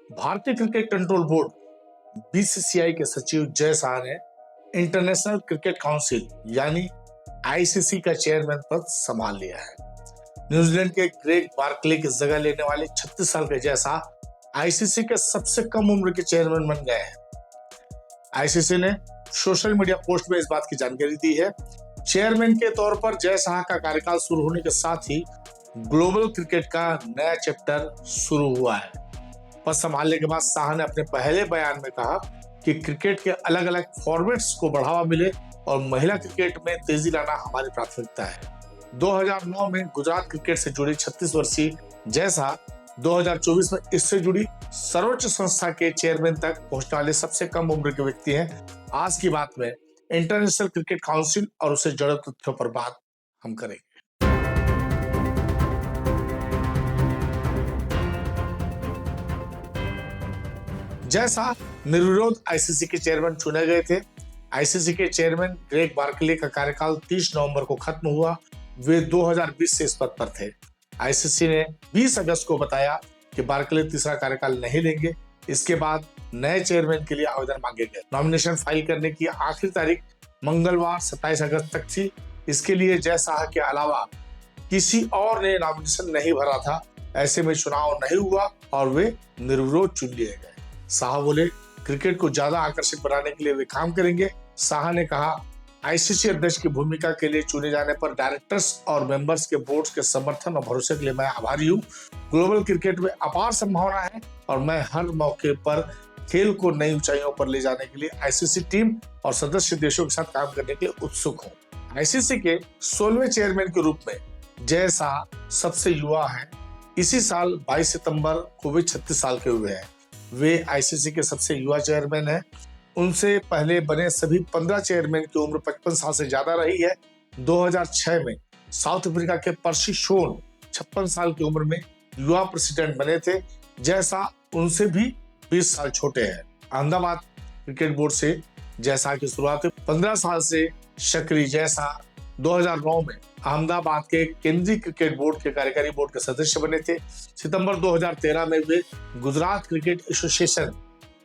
भारतीय cricket control board BCCI के सचिव जय शाह ने इंटरनेशनल क्रिकेट काउंसिल यानी आईसीसी का चेयरमैन पद संभाल लिया है। न्यूजीलैंड के ग्रेग बार्कले की जगह लेने वाले 36 साल के जय शाह आईसीसी के सबसे कम उम्र के चेयरमैन बन गए हैं। आईसीसी ने सोशल मीडिया पोस्ट में इस बात की जानकारी दी है। चेयरमैन के तौर पर जय शाह का कार्यकाल शुरू होने के साथ ही ग्लोबल क्रिकेट का नया चैप्टर शुरू हुआ है। पद संभालने के बाद शाह ने अपने पहले बयान में कहा कि क्रिकेट के अलग अलग फॉर्मेट्स को बढ़ावा मिले और महिला क्रिकेट में तेजी लाना हमारी प्राथमिकता है। 2009 में गुजरात क्रिकेट से जुड़े 36 वर्षीय जय शाह 2024 में इससे जुड़ी सर्वोच्च संस्था के चेयरमैन तक पहुंचने वाले सबसे कम उम्र के व्यक्ति हैं। आज की बात में इंटरनेशनल क्रिकेट काउंसिल और उससे जुड़े तथ्यों पर बात हम करेंगे। जय शाह निर्विरोध आईसीसी के चेयरमैन चुने गए थे। आईसीसी के चेयरमैन ग्रेग बार्कले का कार्यकाल 30 नवंबर को खत्म हुआ। वे 2020 से इस पद पर थे। आईसीसी ने 20 अगस्त को बताया कि बार्कले तीसरा कार्यकाल नहीं लेंगे। इसके बाद नए चेयरमैन के लिए आवेदन मांगे गए। नॉमिनेशन फाइल करने की आखिरी तारीख मंगलवार 27 अगस्त तक थी। इसके लिए जय शाह के अलावा किसी और ने नॉमिनेशन नहीं भरा था। ऐसे में चुनाव नहीं हुआ और वे निर्विरोध चुन लिए गए। शाह बोले, क्रिकेट को ज्यादा आकर्षक बनाने के लिए वे काम करेंगे। शाह ने कहा, आईसीसी अध्यक्ष की भूमिका के लिए चुने जाने पर डायरेक्टर्स और मेंबर्स के बोर्ड के समर्थन और भरोसे के लिए मैं आभारी हूँ। ग्लोबल क्रिकेट में अपार संभावना है और मैं हर मौके पर खेल को नई ऊंचाइयों पर ले जाने के लिए आईसीसी टीम और सदस्य देशों के साथ काम करने के लिए उत्सुक हूँ। आईसीसी के 16वें चेयरमैन के रूप में जय शाह सबसे युवा हैं। इसी साल 22 सितंबर को वे 36 साल के हुए हैं। वे आईसीसी के सबसे युवा चेयरमैन हैं। उनसे पहले बने सभी 15 चेयरमैन की उम्र 55 साल से ज्यादा रही है। 2006 में साउथ अफ्रीका के पर्सी शोन 56 साल की उम्र में युवा प्रेसिडेंट बने थे। जय शाह उनसे भी 20 साल छोटे हैं। अहमदाबाद क्रिकेट बोर्ड से जय शाह की शुरुआत हुई। 15 साल से सक्रिय जय शाह 2009 में अहमदाबाद के केंद्रीय क्रिकेट बोर्ड के कार्यकारी बोर्ड के सदस्य बने थे। सितंबर 2013 में वे गुजरात क्रिकेट एसोसिएशन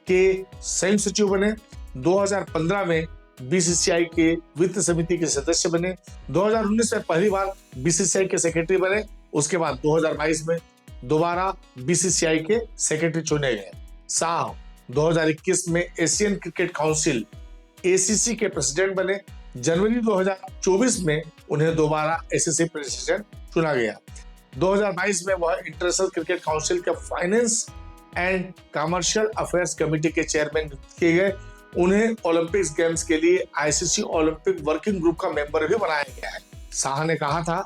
के संयुक्त सचिव बने। 2015 में बीसीसीआई के वित्त समिति के सदस्य बने। 2019 में पहली बार बीसीसीआई के सेक्रेटरी बने। उसके बाद 2022 में दोबारा बीसीसीआई के सेक्रेटरी चुने गए। शाह 2021 में एशियन क्रिकेट काउंसिल एसीसी के प्रेसिडेंट बने। जनवरी 2024 में उन्हें दोबारा एसीसी प्रेसिडेंट चुना गया। 2022 में वह इंटरनेशनल क्रिकेट काउंसिल के finance and commercial affairs committee के चेयरमैन नियुक्त किए गए। उन्हें ओलंपिक्स गेम्स के लिए आईसीसी ओलंपिक वर्किंग ग्रुप का मेंबर भी बनाया गया है। शाह ने कहा था,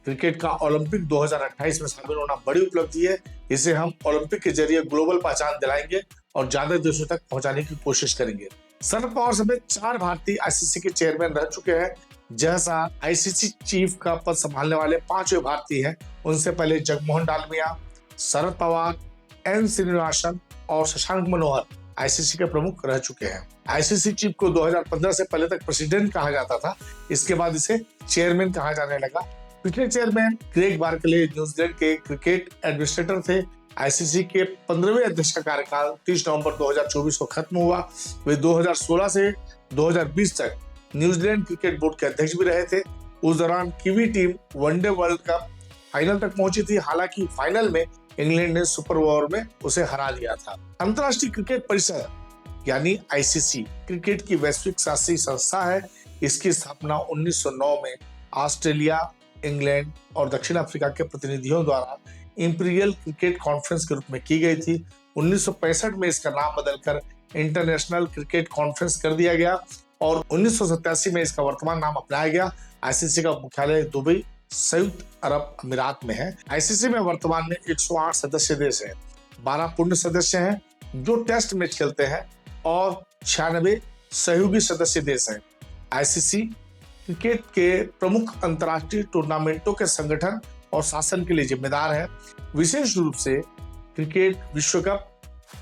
क्रिकेट का ओलंपिक 2028 में शामिल होना बड़ी उपलब्धि है। इसे हम ओलंपिक के जरिए ग्लोबल पहचान दिलाएंगे और ज्यादा देशों तक पहुंचाने की कोशिश करेंगे। शरद पवार समेत 4 भारतीय आईसीसी के चेयरमैन रह चुके हैं। जय शाह आईसीसी चीफ का पद संभालने वाले 5वें भारतीय हैं। उनसे पहले जगमोहन डालमिया, शरद पवार, एन श्रीनिवासन और शशांक मनोहर आईसीसी के प्रमुख रह चुके हैं। आईसीसी चीफ को 2015 से पहले तक प्रेसिडेंट कहा जाता था। इसके बाद इसे चेयरमैन कहा जाने लगा। पिछले चेयरमैन ग्रेग बार्कले न्यूजीलैंड के क्रिकेट एडमिनिस्ट्रेटर थे। आईसीसी के 15वें अध्यक्ष का कार्यकाल 30 नवंबर 2024 को खत्म हुआ। वे 2016 से 2020 तक न्यूजीलैंड क्रिकेट बोर्ड के अध्यक्ष भी रहे थे। उस दौरान kiwi team one day world cup final तक पहुंची थी। हालांकि फाइनल में इंग्लैंड ने सुपर ओवर में उसे हरा दिया था। अंतर्राष्ट्रीय क्रिकेट परिषद यानी आईसीसी क्रिकेट की वैश्विक शास्त्रीय संस्था है। इसकी स्थापना 1909 में ऑस्ट्रेलिया, इंग्लैंड और दक्षिण अफ्रीका के प्रतिनिधियों द्वारा इंपीरियल क्रिकेट कॉन्फ्रेंस के रूप में की गई थी। 1965 में इसका नाम बदलकर इंटरनेशनल क्रिकेट कॉन्फ्रेंस कर दिया गया और 1987 में इसका वर्तमान नाम अपनाया गया। आईसीसी का मुख्यालय दुबई, संयुक्त अरब अमीरात में है। आईसीसी में वर्तमान में 108 सदस्य देश हैं। 12 पूर्ण सदस्य हैं जो टेस्ट मैच खेलते हैं और 96 सहयोगी सदस्य देश हैं। आईसीसी क्रिकेट के प्रमुख अंतर्राष्ट्रीय टूर्नामेंटों के संगठन और शासन के लिए जिम्मेदार है। विशेष रूप से क्रिकेट विश्व कप,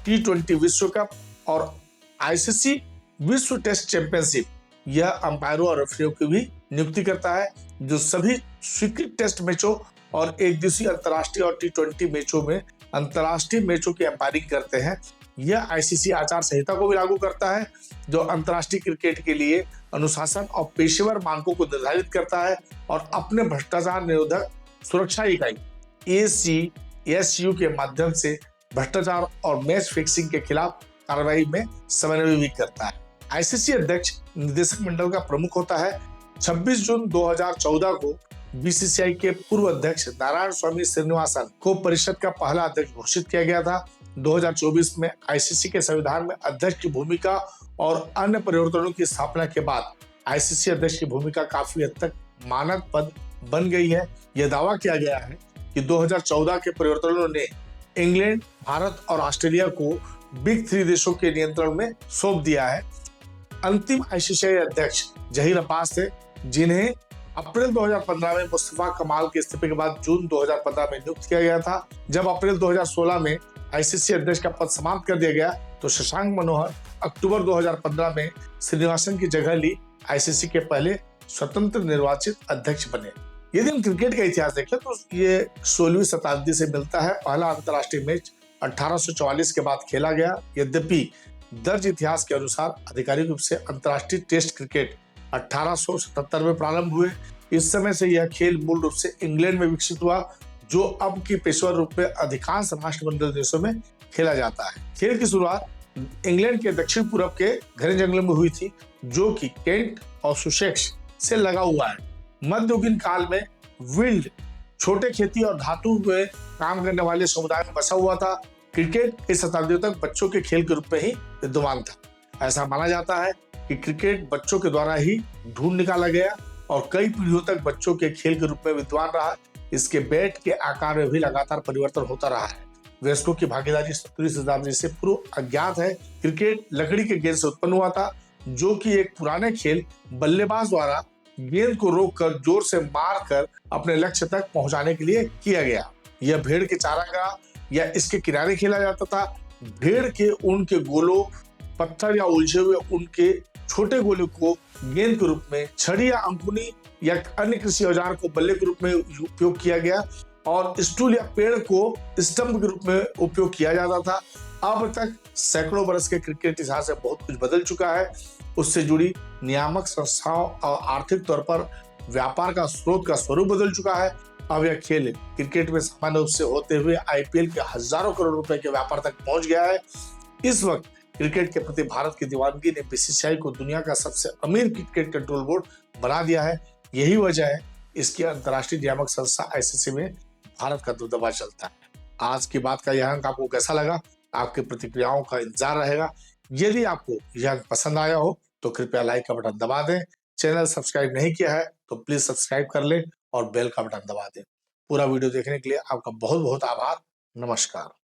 T20 विश्व कप और आईसीसी विश्व टेस्ट चैंपियनशिप यह अंपायरों और रेफरियों की भी नियुक्ति करता है, जो सभी स्वीकृत टेस्ट मैचों और एक दिवसीय अंतर्राष्ट्रीय और T20 मैचों में अंतर्राष्ट्रीय मैचों की अंपायरिंग करते हैं। यह आईसीसी आचार संहिता को भी लागू करता है, जो अंतर्राष्ट्रीय क्रिकेट के लिए अनुशासन और पेशेवर मानकों को निर्धारित करता है और अपने भ्रष्टाचार निरोधक सुरक्षा इकाई ACSU के माध्यम से भ्रष्टाचार और मैच फिक्सिंग के खिलाफ कार्रवाई में समन्वय भी करता है। आईसीसी अध्यक्ष निदेशक मंडल का प्रमुख होता है। 26 जून 2014 को बीसीसीआई के पूर्व अध्यक्ष नारायण स्वामी श्रीनिवासन को परिषद का पहला अध्यक्ष घोषित किया गया था। 2024 में आईसीसी के संविधान में अध्यक्ष की भूमिका और अन्य परिवर्तनों की स्थापना के बाद आईसीसी अध्यक्ष की भूमिका काफी हद तक मानक पद बन गई है। यह दावा किया गया है कि 2014 के परिवर्तनों ने इंग्लैंड, भारत और ऑस्ट्रेलिया को बिग 3 देशों के नियंत्रण में सौंप दिया है। अंतिम आईसीसी अध्यक्ष जहीर अब्बास थे, जिन्हें अप्रैल 2015 में मुस्तफा कमाल के इस्तीफे के बाद जून 2015 में नियुक्त किया गया था। जब अप्रैल 2016 में आईसीसी अध्यक्ष का पद समाप्त कर दिया गया तो शशांक मनोहर अक्टूबर 2015 में श्रीनिवासन की जगह ली आईसीसी के पहले स्वतंत्र निर्वाचित अध्यक्ष बने। यदि हम क्रिकेट का इतिहास देखें तो ये 16वीं शताब्दी से मिलता है। पहला अंतर्राष्ट्रीय मैच 1844 के बाद खेला गया। यद्यपि दर्ज इतिहास के अनुसार आधिकारिक रूप से अंतर्राष्ट्रीय टेस्ट क्रिकेट 1877 में प्रारंभ हुए। इस समय से यह खेल मूल रूप से इंग्लैंड में विकसित हुआ, जो अब की पेशेवर रूप में अधिकांश राष्ट्रमंडल देशों में खेला जाता है। खेल की शुरुआत इंग्लैंड के दक्षिण पूर्व के घने जंगलों में हुई थी, जो कि केंट और सुसेक्स से लगा हुआ है। मध्ययुगीन काल में विल्ड छोटे खेती और धातु में काम करने वाले समुदाय में बसा हुआ था। क्रिकेट कई शताब्दियों तक बच्चों के खेल के रूप में ही विद्यमान था। ऐसा माना जाता है कि क्रिकेट बच्चों के द्वारा ही ढूंढ निकाला गया और कई पीढ़ियों तक बच्चों के खेल के रूप में विद्यमान रहा। इसके बैट के आकार में भी लगातार परिवर्तन होता रहा है। वयस्कों की भागीदारी 17वीं शताब्दी से पूर्व अज्ञात है। क्रिकेट लकड़ी के गेंद से उत्पन्न हुआ था, जो कि एक पुराने खेल बल्लेबाज द्वारा गेंद को रोककर जोर से मारकर अपने लक्ष्य तक पहुंचाने के लिए किया गया। यह भेड़ के चारागाह या इसके किनारे खेला जाता था। भेड़ के ऊन के गोलों, पत्थर या उलझे हुए ऊन के छोटे गोले को गेंद के रूप में, छड़ी या अंकुनी या अन्य कृषि औजार को बल्ले के रूप में उपयोग किया गया और स्टूल या पेड़ को स्टंप के रूप में उपयोग किया जाता था। अब तक सैकड़ों बरस के क्रिकेट इतिहास से बहुत कुछ बदल चुका है। उससे जुड़ी नियामक संस्थाओं और आर्थिक तौर पर व्यापार का स्रोत का स्वरूप बदल चुका है। अब यह खेल क्रिकेट में सामान्य रूप से होते हुए आईपीएल के हजारों करोड़ रुपए के व्यापार तक पहुंच गया है। इस वक्त क्रिकेट के प्रति भारत की दीवानगी ने बीसीसीआई को दुनिया का सबसे अमीर क्रिकेट कंट्रोल बोर्ड बना दिया है। यही वजह है इसकी अंतर्राष्ट्रीय नियामक संस्था आईसीसी में भारत का दबदबा चलता है। आज की बात का यह अंक आपको कैसा लगा? आपकी प्रतिक्रियाओं का इंतजार रहेगा। यदि आपको यह अंक पसंद आया हो तो कृपया लाइक का बटन दबा दें। चैनल सब्सक्राइब नहीं किया है तो प्लीज सब्सक्राइब कर लें और बेल का बटन दबा दें। पूरा वीडियो देखने के लिए आपका बहुत बहुत आभार। नमस्कार।